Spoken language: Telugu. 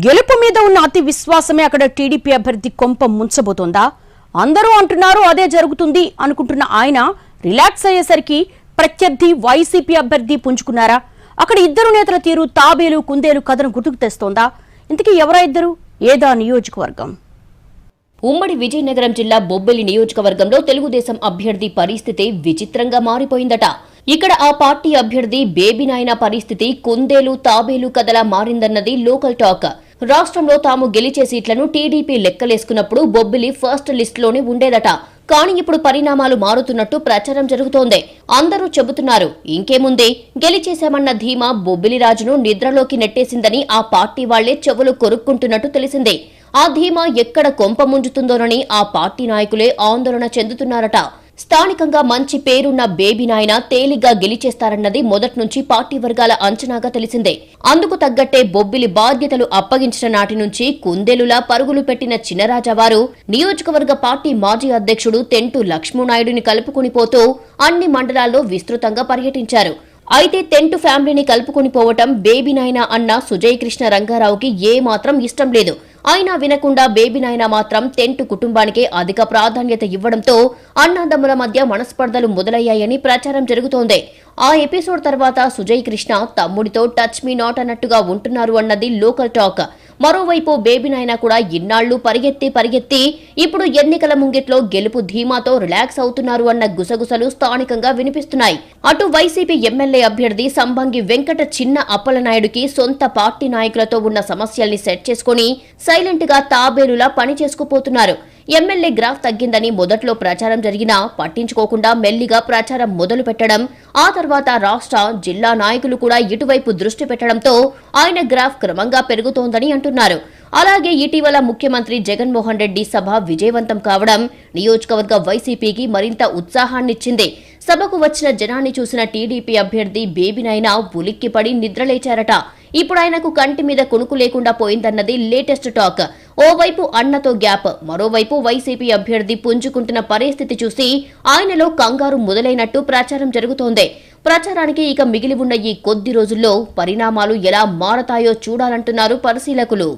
గెలుపు మీద ఉన్న అతి విశ్వాసమే అక్కడ టీడీపీ అభ్యర్థి కొంప ముంచబోతోందా? అందరూ అంటున్నారు అదే జరుగుతుంది అనుకుంటున్న ఆయన రిలాక్స్ అయ్యేసరికి ప్రత్యర్థి వైసీపీ అభ్యర్థి పుంజుకున్నారా? అక్కడ ఇద్దరు నేతల తీరు తాబేలు కుందేలు కథను గుర్తుకు తెస్తోందా? ఇంతకీ ఎవరా ఇద్దరు? ఏదా నియోజకవర్గం? ఉమ్మడి విజయనగరం జిల్లా బొబ్బిలి నియోజకవర్గంలో తెలుగుదేశం అభ్యర్థి పరిస్థితి విచిత్రంగా మారిపోయిందట. ఇక్కడ ఆ పార్టీ అభ్యర్థి బేబీ నాయన పరిస్థితి కుందేలు తాబేలు కథలా మారిందన్నది లోకల్ టాక్. రాష్ట్రంలో తాము గెలిచే సీట్లను టీడీపీ లెక్కలేసుకున్నప్పుడు బొబ్బిలి ఫస్ట్ లిస్టులోనే ఉండేదట. కానీ ఇప్పుడు పరిణామాలు మారుతున్నట్టు ప్రచారం జరుగుతోంది. అందరూ చెబుతున్నారు ఇంకేముందే, గెలిచేశామన్న ధీమా బొబ్బిలి రాజును నిద్రలోకి నెట్టేసిందని ఆ పార్టీ వాళ్లే చెవులు కొరుక్కుంటున్నట్టు తెలిసిందే. ఆ ధీమా ఎక్కడ కొంప ముంచుతుందోనని ఆ పార్టీ నాయకులే ఆందోళన చెందుతున్నారట. స్థానికంగా మంచి పేరున్న బేబీ నాయన తేలిగ్గా గెలిచేస్తారన్నది మొదట్నుంచి పార్టీ వర్గాల అంచనాగా తెలిసిందే. అందుకు తగ్గట్టే బొబ్బిలి బాధ్యతలు అప్పగించిన నాటి నుంచి కుందేలులా పరుగులు పెట్టిన చినరాజావారు నియోజకవర్గ పార్టీ మాజీ అధ్యక్షుడు తెంటు లక్ష్మణనాయుడిని కలుపుకునిపోతూ అన్ని మండలాల్లో విస్తృతంగా పర్యటించారు. అయితే తెంటు ఫ్యామిలీని కలుపుకుని పోవటం బేబీ నాయన అన్న సుజయ్ కృష్ణ రంగారావుకి ఏమాత్రం ఇష్టం లేదు. అయినా వినకుండా బేబీ నాయన మాత్రం తెంటు కుటుంబానికే అధిక ప్రాధాన్యత ఇవ్వడంతో అన్నాదమ్ముల మధ్య మనస్పర్ధలు మొదలయ్యాయని ప్రచారం జరుగుతోంది. ఆ ఎపిసోడ్ తర్వాత సుజయ్ కృష్ణ తమ్ముడితో టచ్ మీ నాట్ అన్నట్టుగా ఉంటున్నారు అన్నది లోకల్ టాక్. మరోవైపు బేబీ నాయన కూడా ఇన్నాళ్లు పరిగెత్తి ఇప్పుడు ఎన్నికల ముంగిట్లో గెలుపు ధీమాతో రిలాక్స్ అవుతున్నారు అన్న గుసగుసలు స్థానికంగా వినిపిస్తున్నాయి. అటు వైసీపీ ఎమ్మెల్యే అభ్యర్థి సంబంగి వెంకట చిన్న అప్పలనాయుడికి సొంత పార్టీ నాయకులతో ఉన్న సమస్యల్ని సెట్ చేసుకుని సైలెంట్ గా తాబేలులా పని చేసుకుపోతున్నారు. ఎమ్మెల్యే గ్రాఫ్ తగ్గిందని మొదట్లో ప్రచారం జరిగినా పట్టించుకోకుండా మెల్లిగా ప్రచారం మొదలు పెట్టడం, ఆ తర్వాత రాష్ట్ర జిల్లా నాయకులు కూడా ఇటువైపు దృష్టి పెట్టడంతో ఆయన గ్రాఫ్ క్రమంగా పెరుగుతోందని అంటున్నారు. అలాగే ఇటీవల ముఖ్యమంత్రి జగన్మోహన్ రెడ్డి సభ విజయవంతం కావడం నియోజకవర్గ వైసీపీకి మరింత ఉత్సాహాన్నిచ్చింది. సభకు వచ్చిన జనాన్ని చూసిన టీడీపీ అభ్యర్థి బేబీ నాయన ఉలిక్కిపడి నిద్రలేచారట. ఇప్పుడు ఆయనకు కంటి మీద కునుకు లేకుండా పోయిందన్నది లేటెస్ట్ టాక్. ఓవైపు అన్నతో గ్యాప్, మరోవైపు వైసీపీ అభ్యర్థి పుంజుకుంటున్న పరిస్థితి చూసి ఆయనలో కంగారు మొదలైనట్టు ప్రచారం జరుగుతోంది. ప్రచారానికి ఇక మిగిలి ఉన్న ఈ కొద్ది రోజుల్లో పరిణామాలు ఎలా మారతాయో చూడాలంటున్నారు పరిశీలకులు.